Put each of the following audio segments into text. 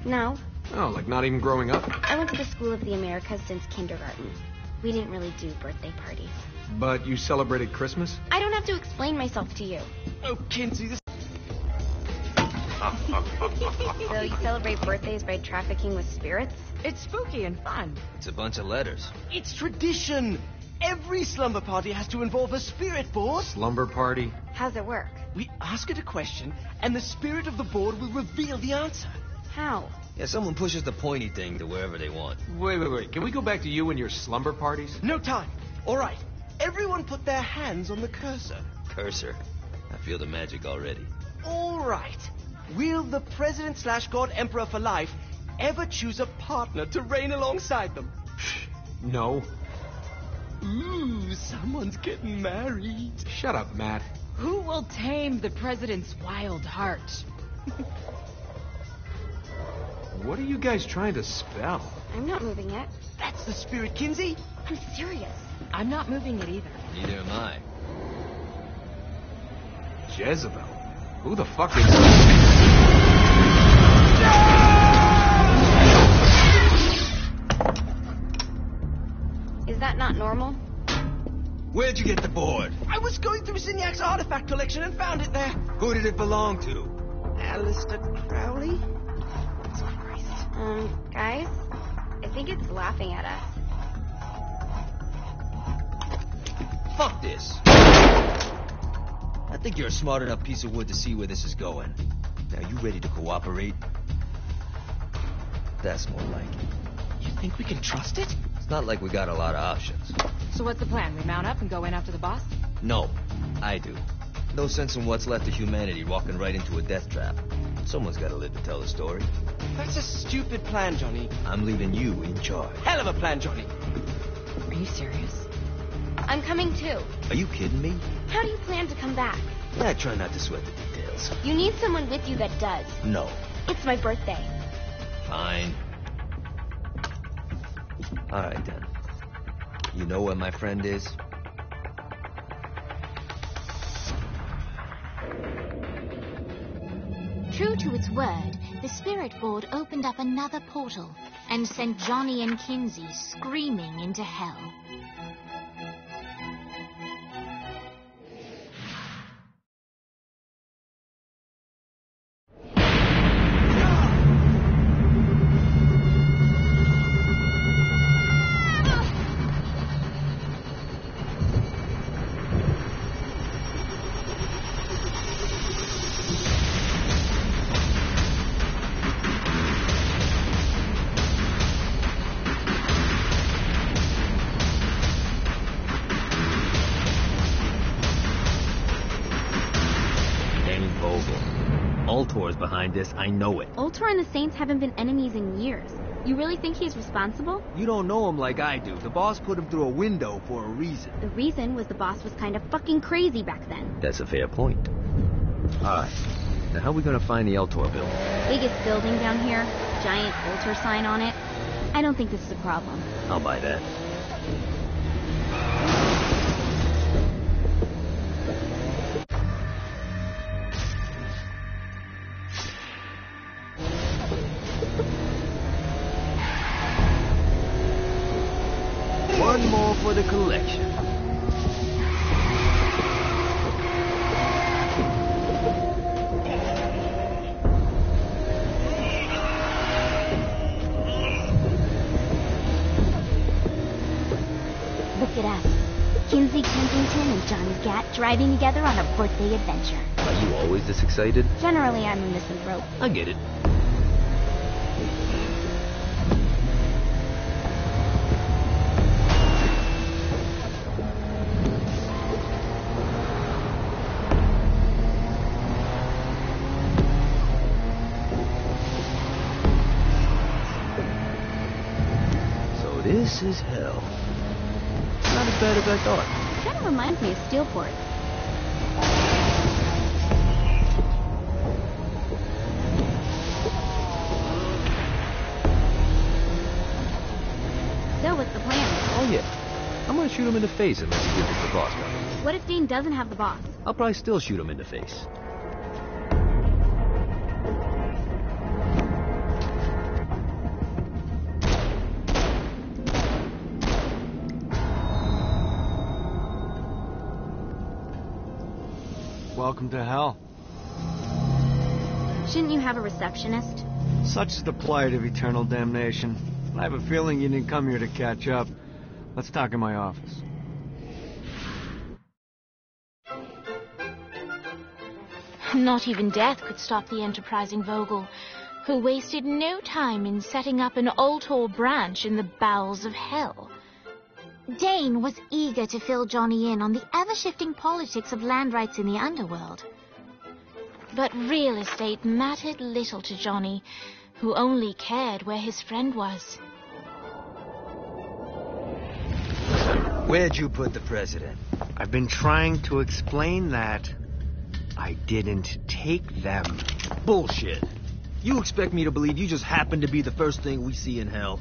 No. Oh, like not even growing up? I went to the School of the Americas since kindergarten. We didn't really do birthday parties. But you celebrated Christmas? I don't have to explain myself to you. Oh, Kinsey, this... So you celebrate birthdays by trafficking with spirits? It's spooky and fun. It's a bunch of letters. It's tradition. Every slumber party has to involve a spirit board. Slumber party? How's it work? We ask it a question, and the spirit of the board will reveal the answer. How? Yeah, someone pushes the pointy thing to wherever they want. Wait. Can we go back to you and your slumber parties? No time. All right. Everyone put their hands on the cursor. Cursor. I feel the magic already. All right. Will the President/God Emperor for life ever choose a partner to reign alongside them? No. Ooh, someone's getting married. Shut up, Matt. Who will tame the president's wild heart? What are you guys trying to spell? I'm not moving it. That's the spirit, Kinsey. I'm serious. I'm not moving it either. Neither am I. Jezebel? Who the fuck is... Is that not normal? Where'd you get the board? I was going through Signac's artifact collection and found it there. Who did it belong to? Alistair Crowley? Guys? I think it's laughing at us. Fuck this. I think you're a smart enough piece of wood to see where this is going. Now, you ready to cooperate? That's more like it. You think we can trust it? It's not like we got a lot of options. So what's the plan? We mount up and go in after the boss? No, I do. No sense in what's left of humanity walking right into a death trap. Someone's got to live to tell the story. That's a stupid plan, Johnny. I'm leaving you in charge. Hell of a plan, Johnny. Are you serious? I'm coming too. Are you kidding me? How do you plan to come back? Yeah, try not to sweat the details. You need someone with you that does. No. It's my birthday. Fine. All right, then. You know where my friend is? True to its word, the spirit board opened up another portal and sent Johnny and Kinsey screaming into hell. Ultor's behind this, I know it. Ultor and the Saints haven't been enemies in years. You really think he's responsible? You don't know him like I do. The boss put him through a window for a reason. The reason was the boss was kind of fucking crazy back then. That's a fair point. Alright. Now how are we gonna find the Ultor building? Biggest building down here, giant Ultor sign on it. I don't think this is a problem. I'll buy that. One more for the collection. Look at us. Kinsey Kensington and Johnny Gat driving together on a birthday adventure. Are you always this excited? Generally, I'm a misanthrope. I get it. This is hell. Not as bad as I thought. It kind of reminds me of Steelport. So, what's the plan? Oh, yeah. I'm gonna shoot him in the face unless he gives us the boss gun. What if Dean doesn't have the boss? I'll probably still shoot him in the face. Welcome to hell. Shouldn't you have a receptionist? Such is the plight of eternal damnation. I have a feeling you didn't come here to catch up. Let's talk in my office. Not even death could stop the enterprising Vogel, who wasted no time in setting up an Ultor branch in the bowels of hell. Dane was eager to fill Johnny in on the ever-shifting politics of land rights in the underworld. But real estate mattered little to Johnny, who only cared where his friend was. Where'd you put the president? I've been trying to explain that. I didn't take them. Bullshit. You expect me to believe you just happened to be the first thing we see in hell?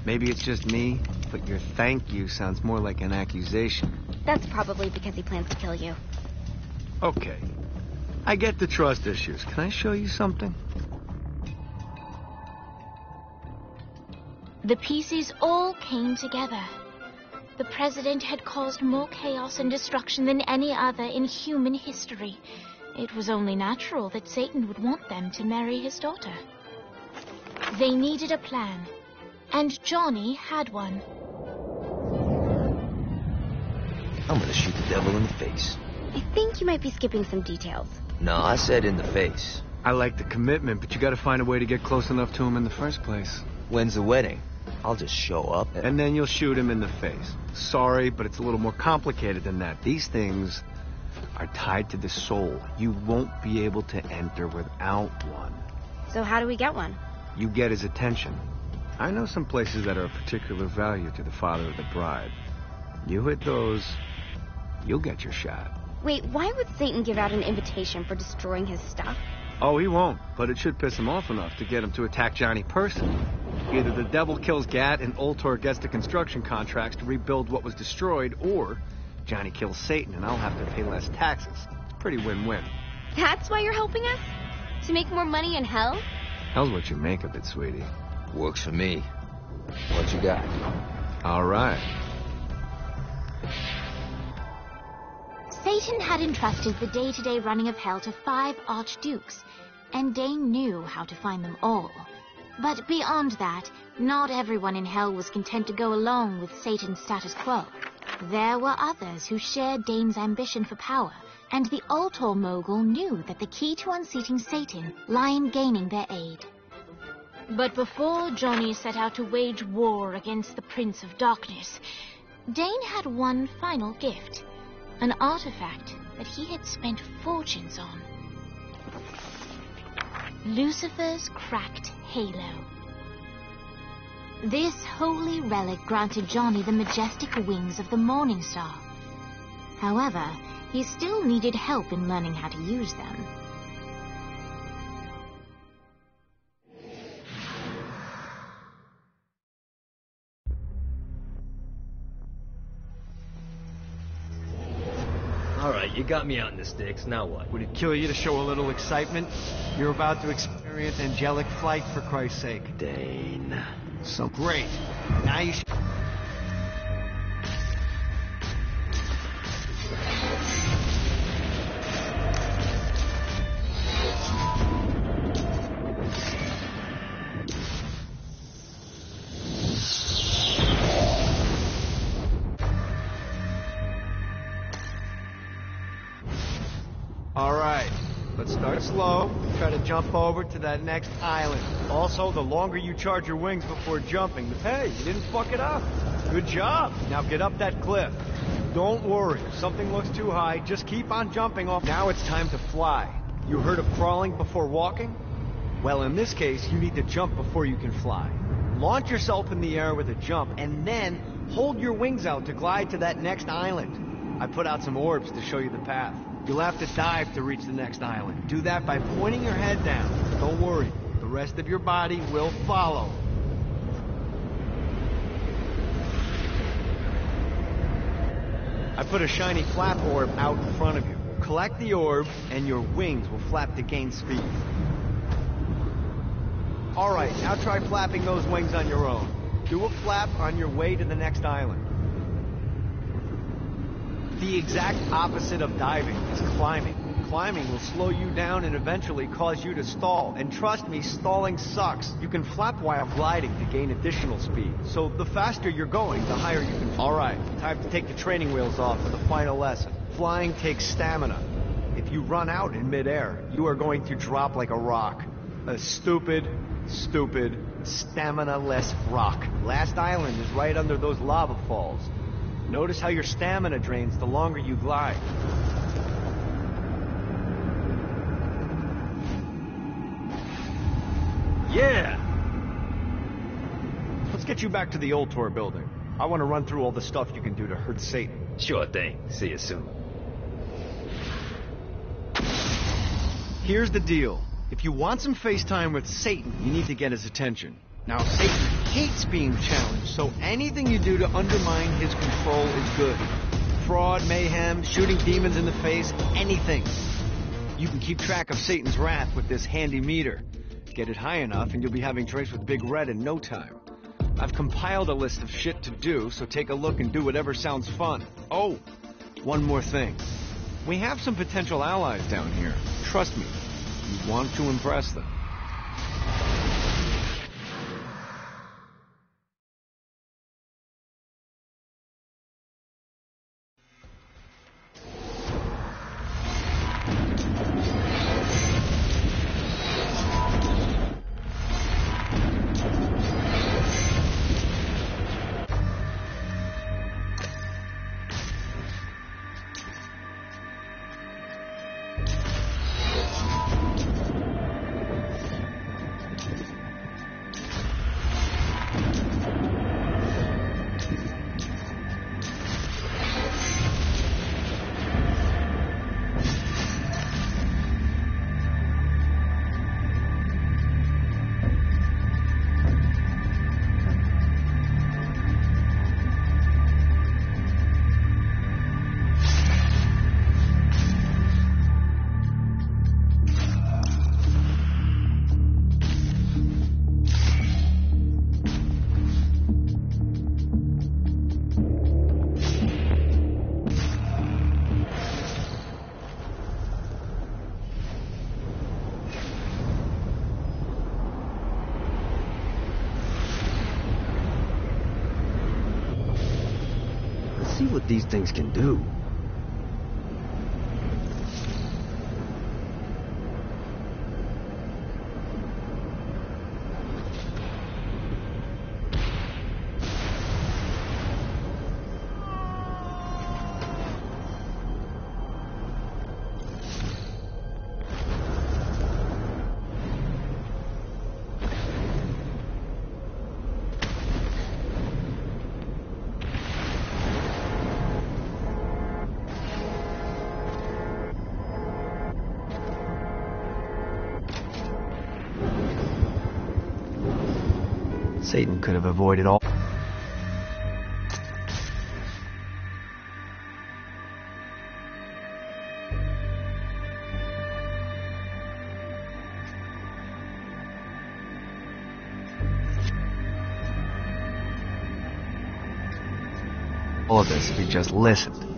Maybe it's just me, but your thank you sounds more like an accusation. That's probably because he plans to kill you. Okay. I get the trust issues. Can I show you something? The pieces all came together. The president had caused more chaos and destruction than any other in human history. It was only natural that Satan would want them to marry his daughter. They needed a plan, and Johnny had one. I'm gonna shoot the devil in the face. I think you might be skipping some details. No, I said in the face. I like the commitment, but you gotta find a way to get close enough to him in the first place. When's the wedding? I'll just show up. And then you'll shoot him in the face. Sorry, but it's a little more complicated than that. These things are tied to the soul. You won't be able to enter without one. So how do we get one? You get his attention. I know some places that are of particular value to the father of the bride. You hit those, you'll get your shot. Wait, why would Satan give out an invitation for destroying his stuff? Oh, he won't, but it should piss him off enough to get him to attack Johnny personally. Either the devil kills Gat and Ultor gets the construction contracts to rebuild what was destroyed, or Johnny kills Satan and I'll have to pay less taxes. It's a pretty win-win. That's why you're helping us? To make more money in hell? Hell's what you make of it, sweetie. Works for me. What you got? All right. Satan had entrusted the day-to-day running of hell to 5 archdukes, and Dane knew how to find them all. But beyond that, not everyone in hell was content to go along with Satan's status quo. There were others who shared Dane's ambition for power, and the Ultor mogul knew that the key to unseating Satan lay in gaining their aid. But before Johnny set out to wage war against the Prince of Darkness, Dane had one final gift. An artifact that he had spent fortunes on. Lucifer's cracked halo. This holy relic granted Johnny the majestic wings of the Morning Star. However, he still needed help in learning how to use them. Alright, you got me out in the sticks, now what? Would it kill you to show a little excitement? You're about to experience angelic flight, for Christ's sake. Dane. So great. Now you should... All right, let's start slow. Try to jump over to that next island. Also, the longer you charge your wings before jumping, hey, you didn't fuck it up. Good job. Now get up that cliff. Don't worry, if something looks too high, just keep on jumping off. Now it's time to fly. You heard of crawling before walking? Well, in this case, you need to jump before you can fly. Launch yourself in the air with a jump, and then hold your wings out to glide to that next island. I put out some orbs to show you the path. You'll have to dive to reach the next island. Do that by pointing your head down. Don't worry, the rest of your body will follow. I put a shiny flap orb out in front of you. Collect the orb, and your wings will flap to gain speed. All right, now try flapping those wings on your own. Do a flap on your way to the next island. The exact opposite of diving is climbing. climbing will slow you down and eventually cause you to stall. And trust me, stalling sucks. You can flap while gliding to gain additional speed. So the faster you're going, the higher you can... Alright, time to take the training wheels off for the final lesson. Flying takes stamina. If you run out in midair, you are going to drop like a rock. A stupid, stamina-less rock. Last island is right under those lava falls. Notice how your stamina drains the longer you glide. Yeah! Let's get you back to the Ultor building. I want to run through all the stuff you can do to hurt Satan. Sure thing. See you soon. Here's the deal. If you want some FaceTime with Satan, you need to get his attention. Now, Satan hates being challenged, so anything you do to undermine his control is good. Fraud, mayhem, shooting demons in the face, anything. You can keep track of Satan's wrath with this handy meter. Get it high enough and you'll be having drinks with Big Red in no time. I've compiled a list of shit to do, so take a look and do whatever sounds fun. Oh, one more thing. We have some potential allies down here. Trust me, you want to impress them. See what these things can do. Satan could have avoided all. All of this if he just listened.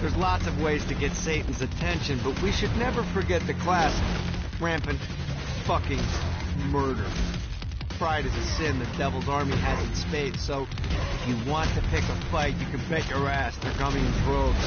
There's lots of ways to get Satan's attention, but we should never forget the classic. Rampant fucking murder. Pride is a sin the Devil's Army has in spades, so if you want to pick a fight, you can bet your ass they're coming in droves.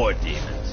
more demons.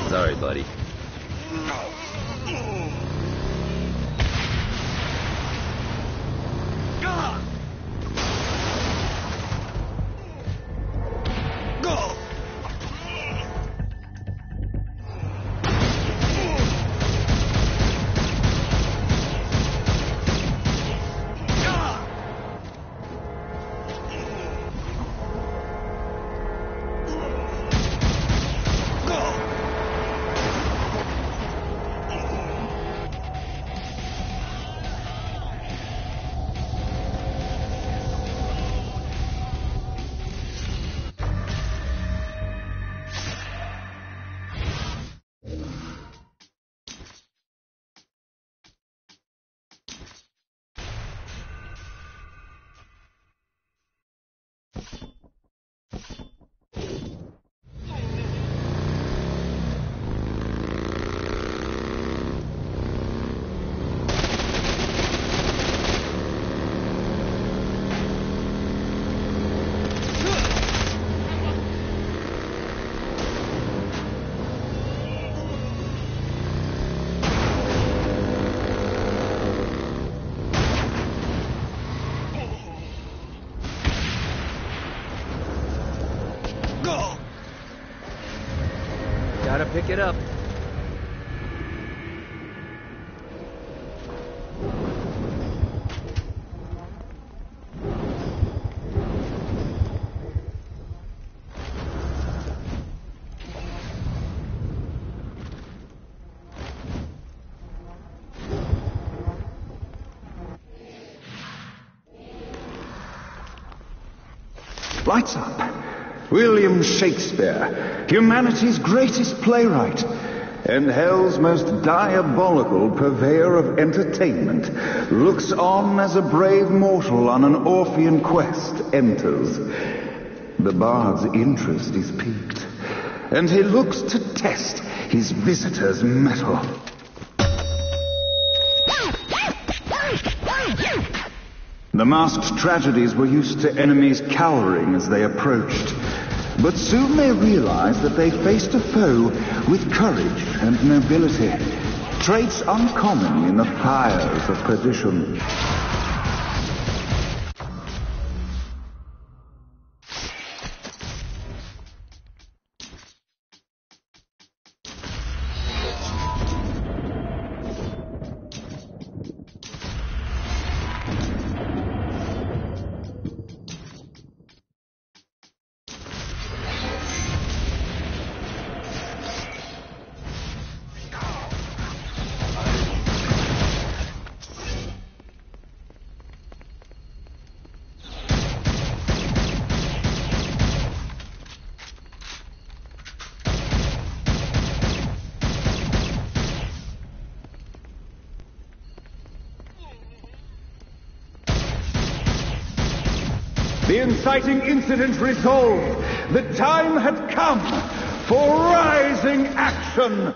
Sorry, buddy. Gotta pick it up. Lights up. William Shakespeare, humanity's greatest playwright. and hell's most diabolical purveyor of entertainment looks on as a brave mortal on an Orphean quest enters. The bard's interest is piqued, and he looks to test his visitor's mettle. The masked tragedies were used to enemies cowering as they approached, but soon they realized that they faced a foe with courage and nobility, traits uncommon in the fires of perdition. The inciting incident resolved. The time had come for rising action.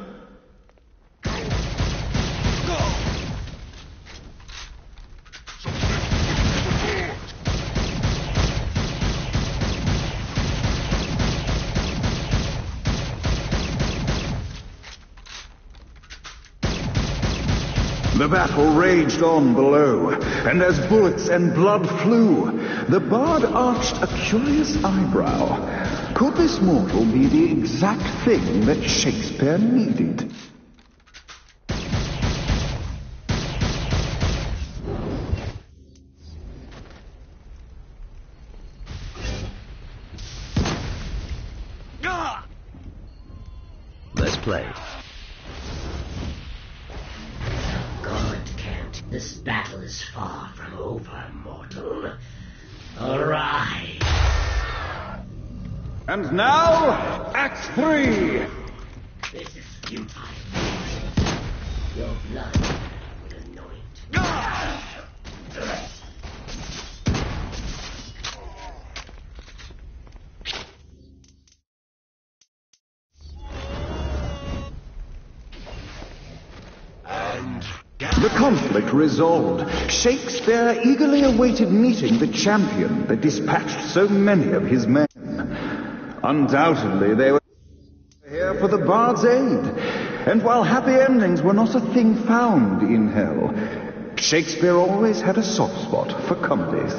The battle raged on below, and as bullets and blood flew, the bard arched a curious eyebrow. Could this mortal be the exact thing that Shakespeare needed? Let's play. This battle is far from over, mortal. Arise! And now, Act 3! This is futile. Your blood will anoint. The conflict resolved. Shakespeare eagerly awaited meeting the champion that dispatched so many of his men. Undoubtedly, they were here for the bard's aid. And while happy endings were not a thing found in hell, Shakespeare always had a soft spot for comedies.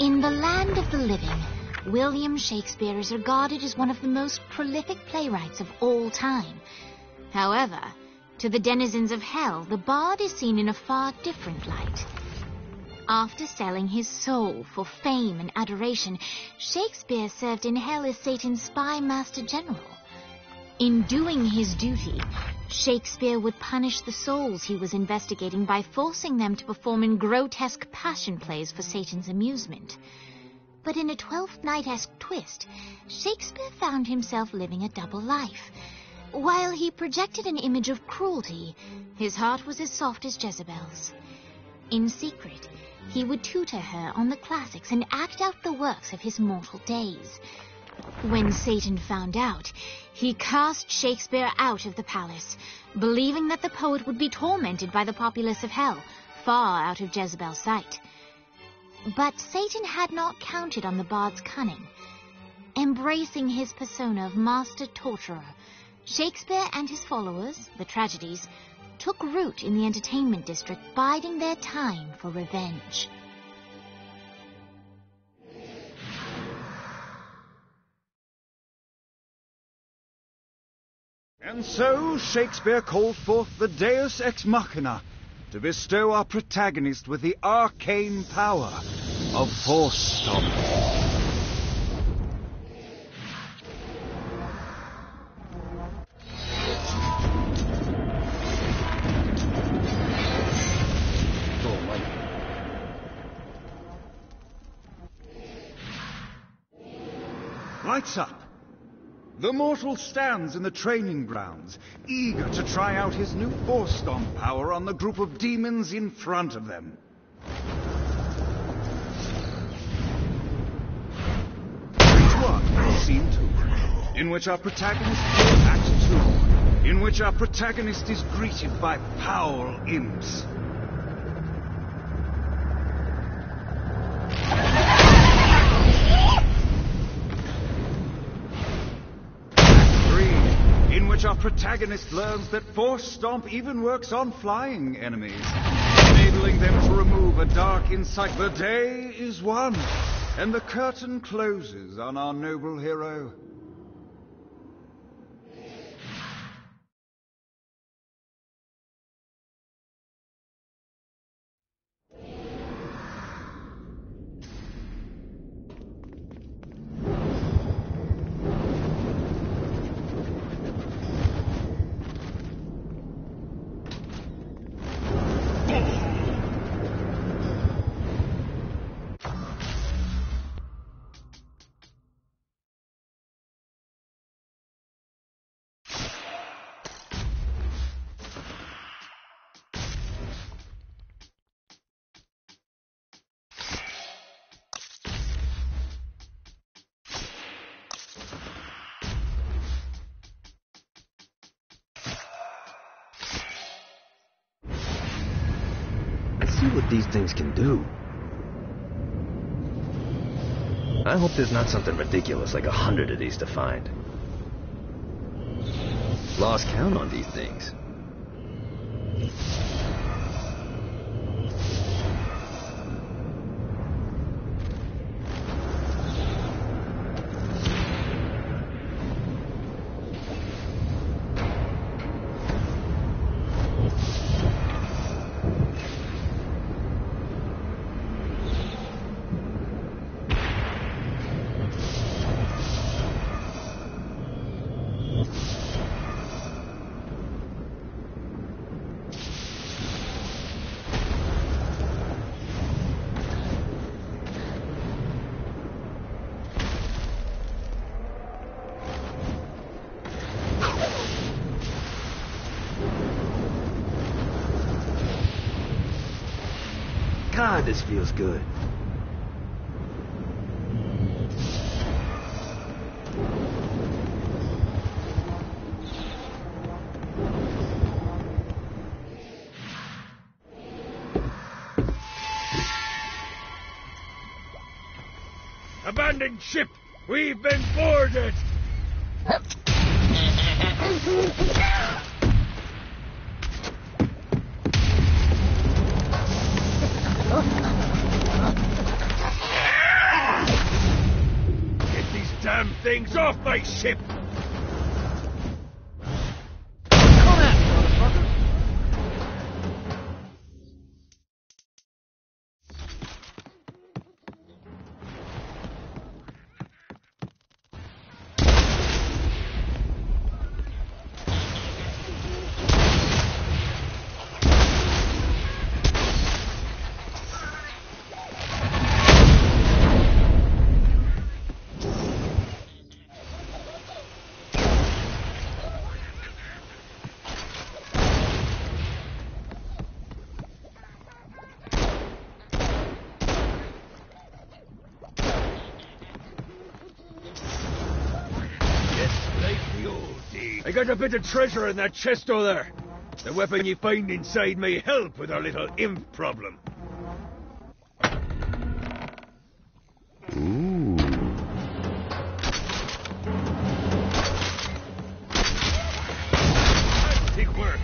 In the land of the living, William Shakespeare is regarded as one of the most prolific playwrights of all time. However, to the denizens of hell, the bard is seen in a far different light. After selling his soul for fame and adoration, Shakespeare served in hell as Satan's spy master general. In doing his duty, Shakespeare would punish the souls he was investigating by forcing them to perform in grotesque passion plays for Satan's amusement. But in a Twelfth Night-esque twist, Shakespeare found himself living a double life. While he projected an image of cruelty, his heart was as soft as Jezebel's. In secret, he would tutor her on the classics and act out the works of his mortal days. When Satan found out, he cast Shakespeare out of the palace, believing that the poet would be tormented by the populace of hell, far out of Jezebel's sight. But Satan had not counted on the bard's cunning. Embracing his persona of master torturer, Shakespeare and his followers, the tragedies, took root in the entertainment district, biding their time for revenge. And so Shakespeare called forth the Deus Ex Machina to bestow our protagonist with the arcane power of Force Stop. Lights up. The mortal stands in the training grounds, eager to try out his new Force Stomp power on the group of demons in front of them. Act 1, Scene 2, in which our protagonist Act 2, in which our protagonist is greeted by foul imps. In which our protagonist learns that Force Stomp even works on flying enemies, enabling them to remove a dark insight. The day is won, and the curtain closes on our noble hero. See what these things can do. I hope there's not something ridiculous like 100 of these to find. Lost count on these things. God, this feels good. Abandoned ship! We've been boarded! Get these damn things off my ship! Come at me, motherfucker! I got a bit of treasure in that chest over there. The weapon you find inside may help with our little imp problem. Ooh. Fantastic work.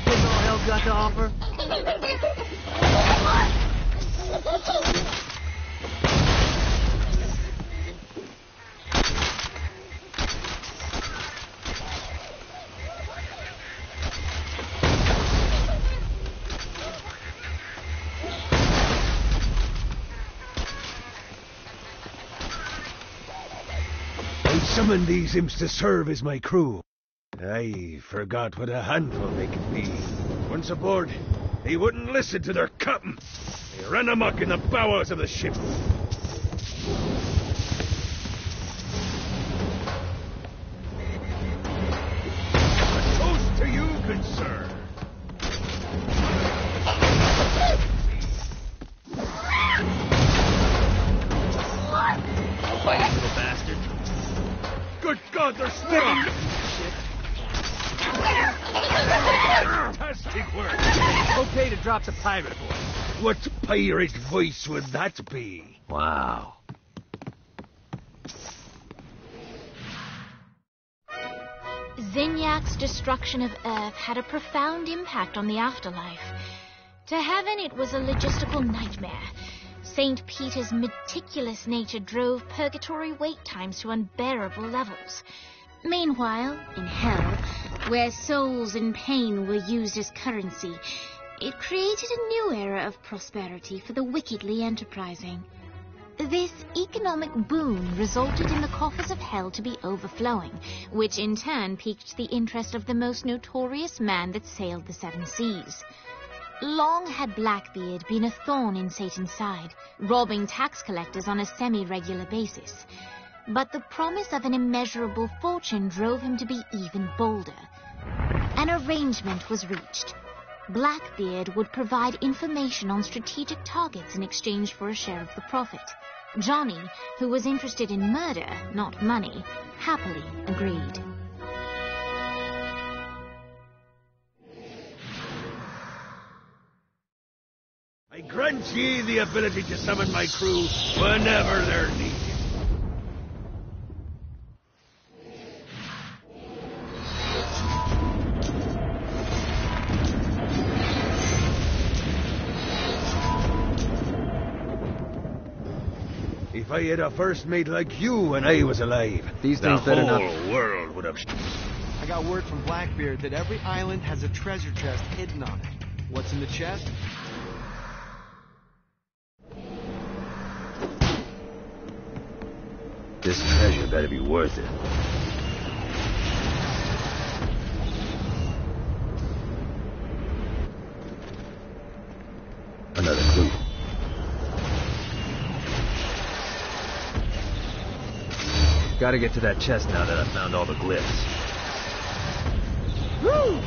What's all hell got to offer? Summoned these imps to serve as my crew. I forgot what a handful they could be. Once aboard, they wouldn't listen to their captain. They ran amok in the bowels of the ship. God, they're spitting! Fantastic work! Okay to drop the pirate voice. What pirate voice would that be? Wow. Zinyak's destruction of Earth had a profound impact on the afterlife. To heaven, it was a logistical nightmare. St. Peter's meticulous nature drove purgatory wait times to unbearable levels. Meanwhile, in hell, where souls in pain were used as currency, it created a new era of prosperity for the wickedly enterprising. This economic boom resulted in the coffers of hell to be overflowing, which in turn piqued the interest of the most notorious man that sailed the seven seas. Long had Blackbeard been a thorn in Satan's side, robbing tax collectors on a semi-regular basis. But the promise of an immeasurable fortune drove him to be even bolder. An arrangement was reached. Blackbeard would provide information on strategic targets in exchange for a share of the profit. Johnny, who was interested in murder, not money, happily agreed. I grant ye the ability to summon my crew whenever they're needed. If I had a first mate like you when I was alive, These the things better not- whole world would have... I got word from Blackbeard that every island has a treasure chest hidden on it. What's in the chest? This treasure better be worth it. Another clue. Gotta get to that chest now that I've found all the glyphs. Woo!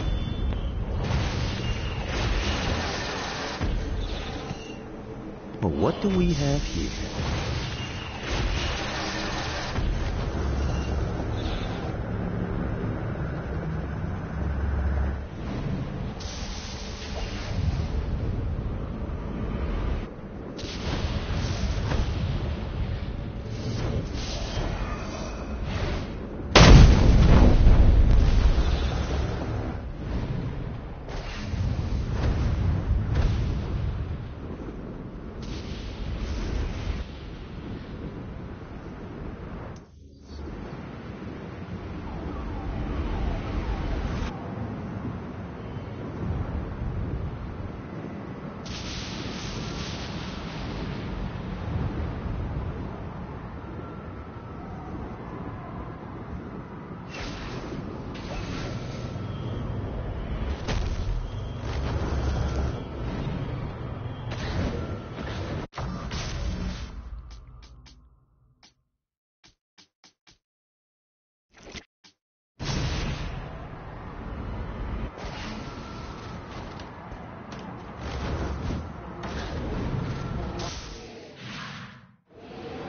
Well, what do we have here?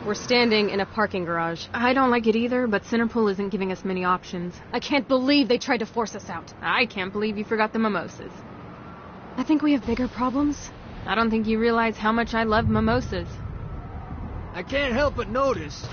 We're standing in a parking garage. I don't like it either, but Centerpool isn't giving us many options. I can't believe they tried to force us out. I can't believe you forgot the mimosas. I think we have bigger problems. I don't think you realize how much I love mimosas. I can't help but notice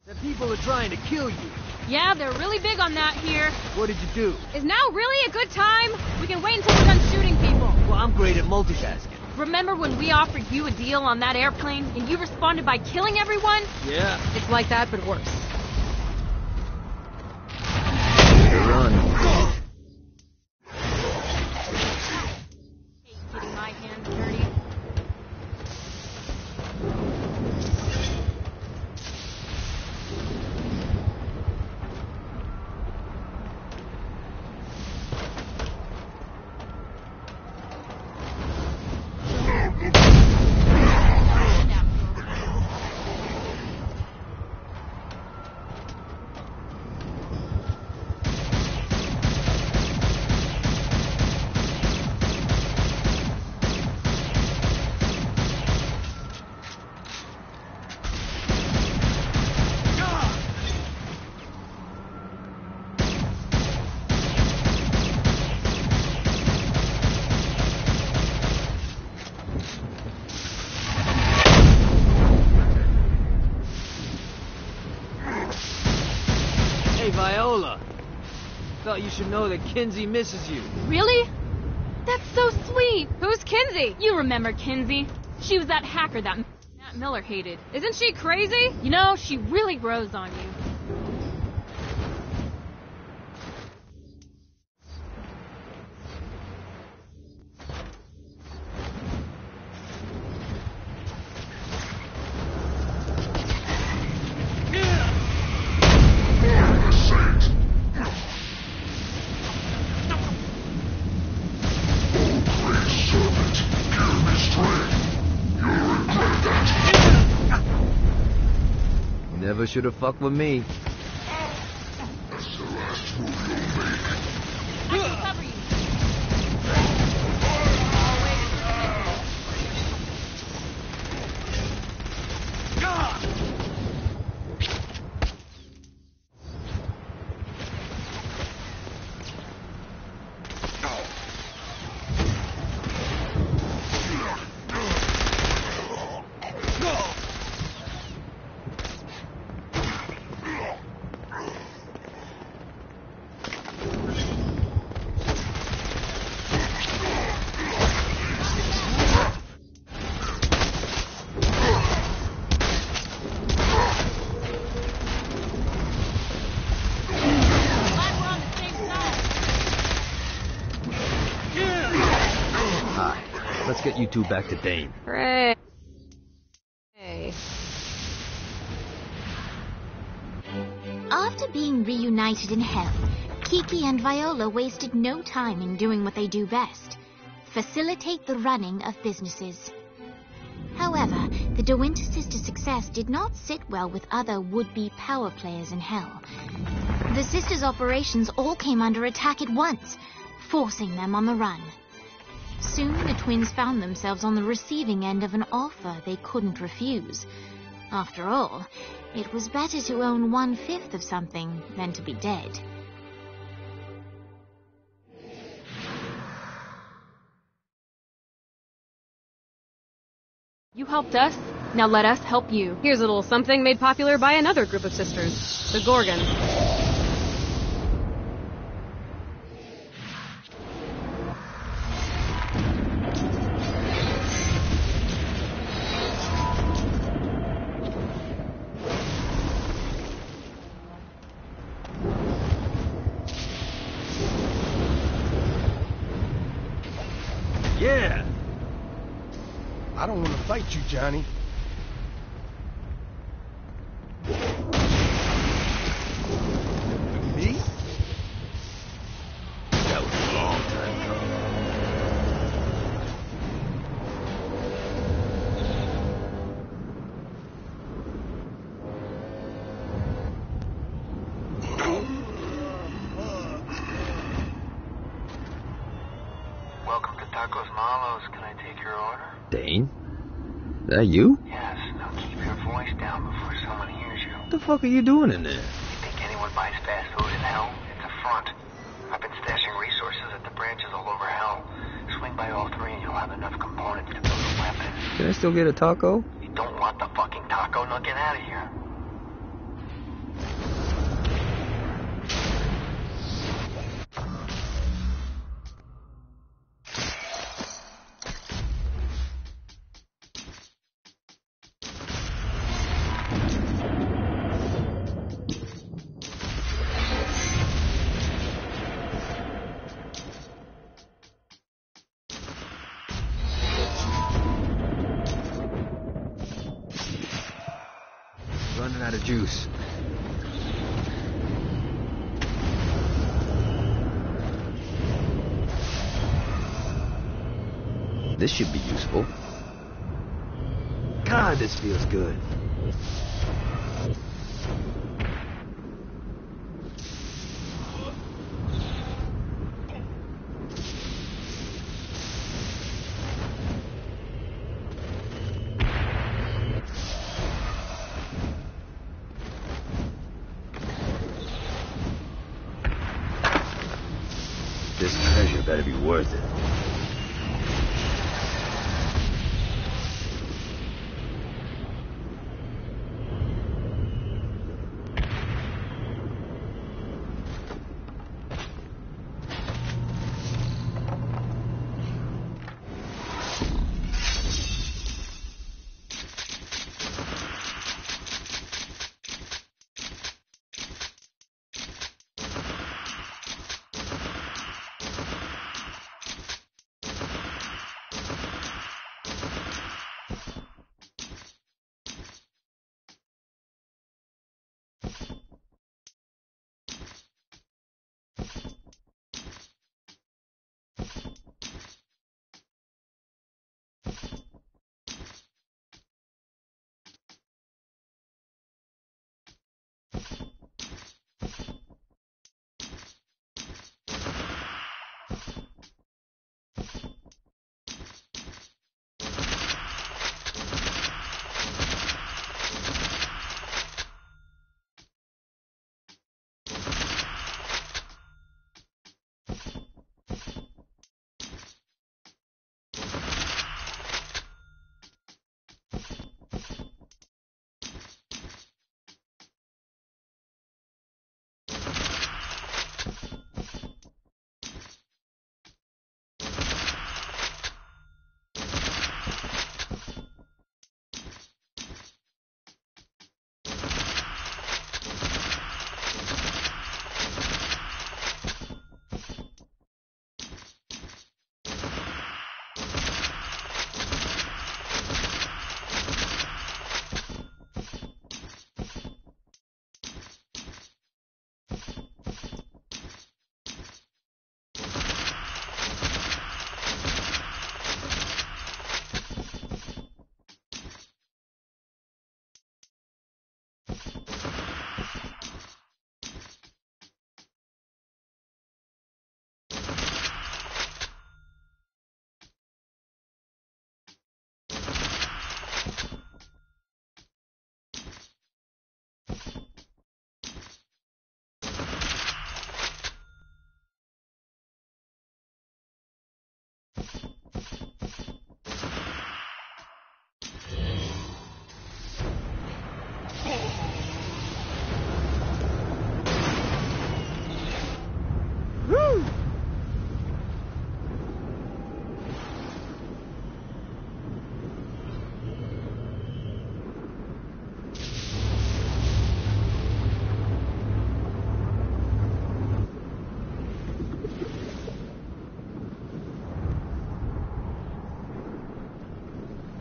that people are trying to kill you. Yeah, they're really big on that here. What did you do? Is now really a good time? We can wait until we're done shooting people. Well, I'm great at multitasking. Remember when we offered you a deal on that airplane and you responded by killing everyone? Yeah. It's like that, but worse. Run. Getting my hands dirty. Viola. Thought you should know that Kinsey misses you. Really? That's so sweet! Who's Kinsey? You remember Kinsey. She was that hacker that Matt Miller hated. Isn't she crazy? You know, she really grows on you. Never should have fucked with me. I can cover you. Let's get you two back to Dane. Hooray. Hey. After being reunited in Hell, Kiki and Viola wasted no time in doing what they do best: facilitate the running of businesses. However, the De Winter sisters' success did not sit well with other would-be power players in Hell. The sisters' operations all came under attack at once, forcing them on the run. Soon the twins found themselves on the receiving end of an offer they couldn't refuse. After all, it was better to own 1/5 of something than to be dead. You helped us, now let us help you. Here's a little something made popular by another group of sisters, the Gorgons. Yeah! I don't want to fight you, Johnny. Me? That was a long time ago. Welcome to Tacos Malos. Can I take your order? Dane? That you? Yes. Now keep your voice down before someone hears you. What the fuck are you doing in there? You think anyone buys fast food in Hell? It's a front. I've been stashing resources at the branches all over Hell. Swing by all three and you'll have enough components to build a weapon. Can I still get a taco? You don't want the fucking taco? Now get out of here. Running out of juice. This should be useful. God, this feels good. This treasure better be worth it.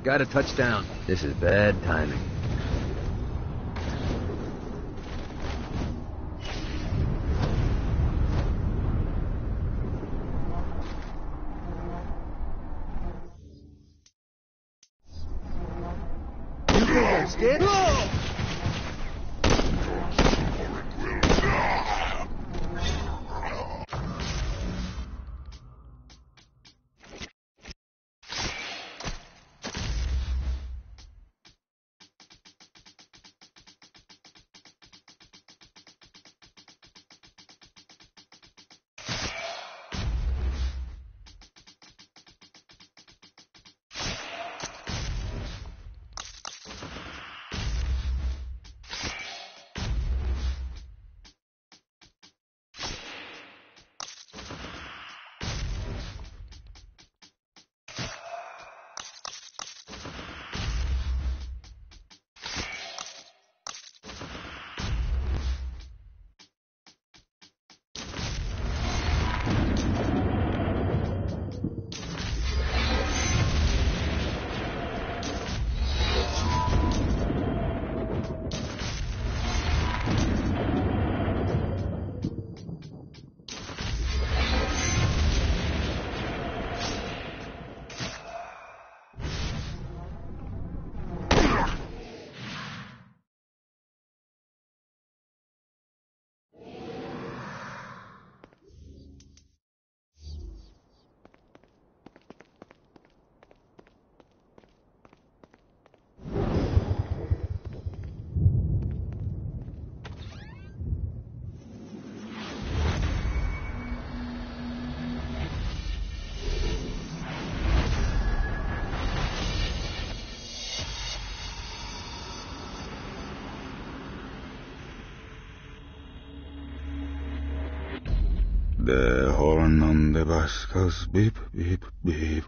Got a touchdown. This is bad timing. You think I'm scared? The horn on the bus goes beep, beep, beep,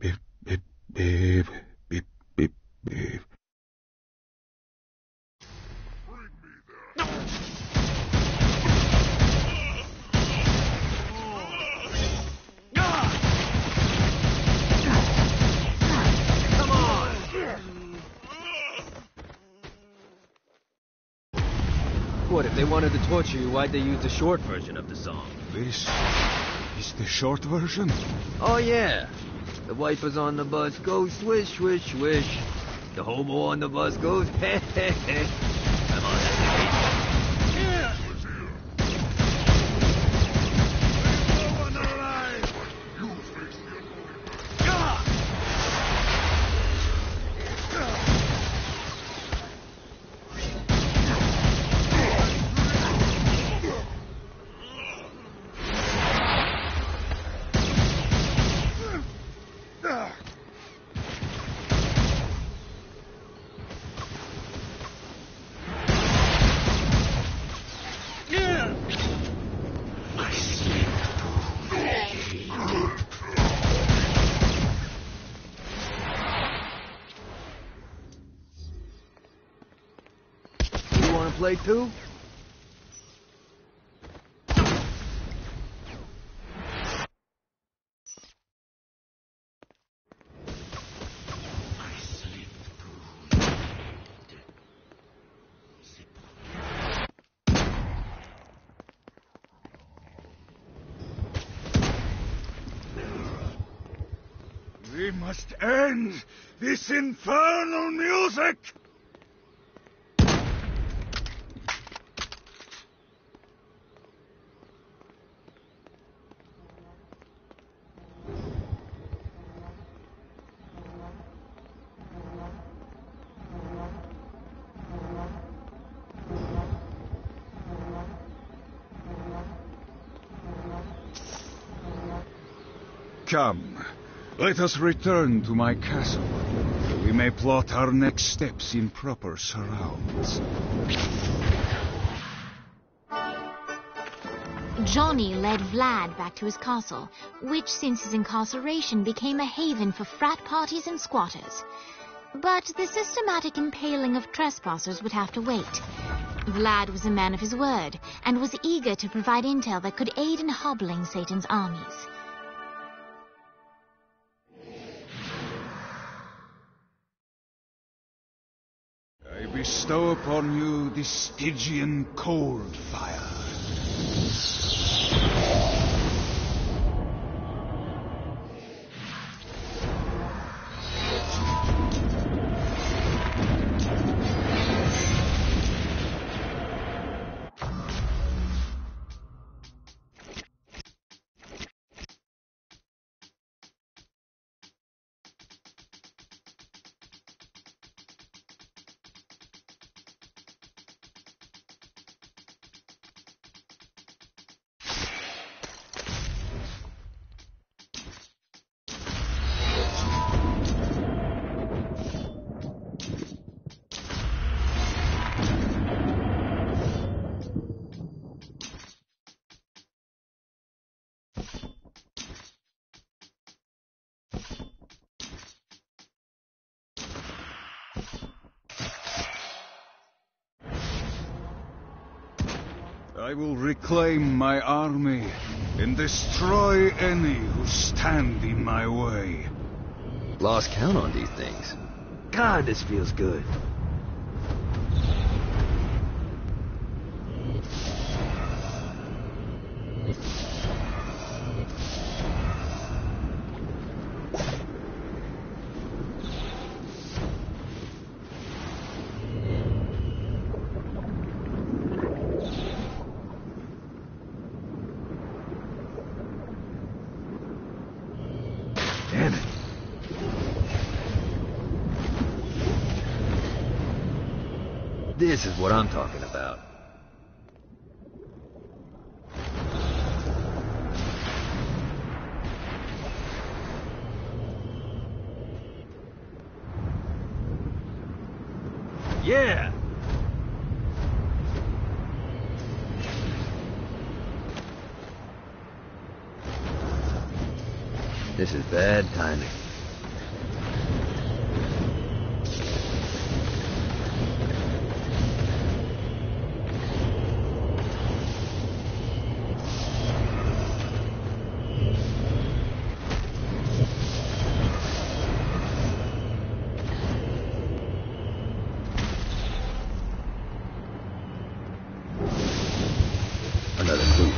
beep, beep, beep, beep, beep, beep. Come on! What, if they wanted to torture you, why'd they use the short version of the song? This is the short version? Oh, yeah. The wipers on the bus go swish, swish, swish. The hobo on the bus goes heh, heh, heh. I'm on that. Play too? We must end this infernal music! Come, let us return to my castle, so we may plot our next steps in proper surrounds. Johnny led Vlad back to his castle, which since his incarceration became a haven for frat parties and squatters. But the systematic impaling of trespassers would have to wait. Vlad was a man of his word, and was eager to provide intel that could aid in hobbling Satan's armies. I bestow upon you the Stygian cold fire. I will reclaim my army and destroy any who stand in my way. Lost count on these things. God, this feels good. Damn it. This is what I'm talking about. Yeah! This is bad timing. another clue.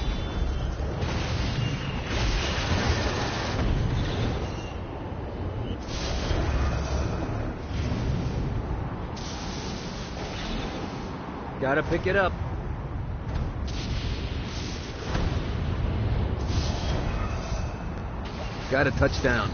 Gotta pick it up. Gotta touch down.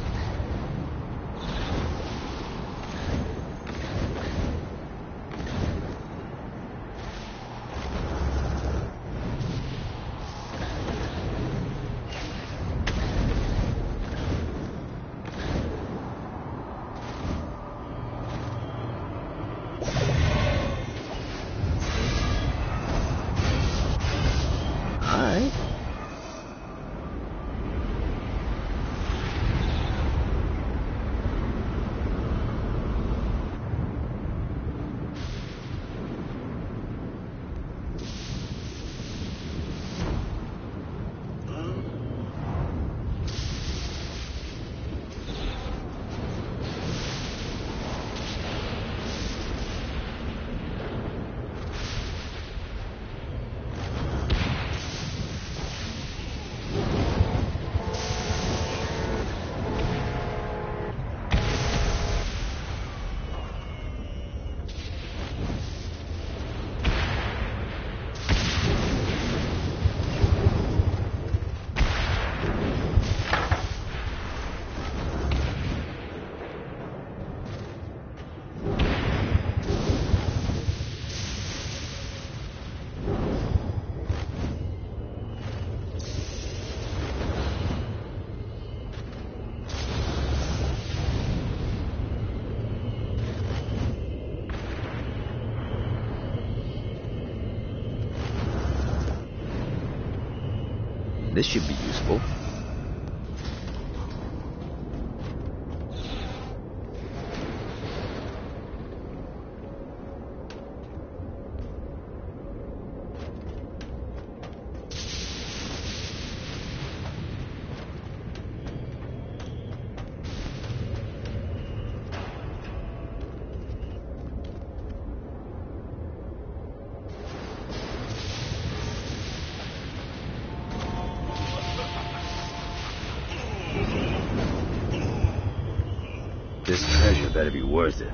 This should be useful. This treasure better be worth it.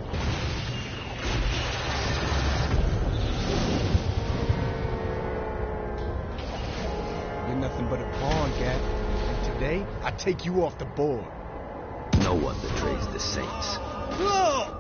You're nothing but a pawn, Gat. And today, I take you off the board. No one betrays the Saints. Whoa!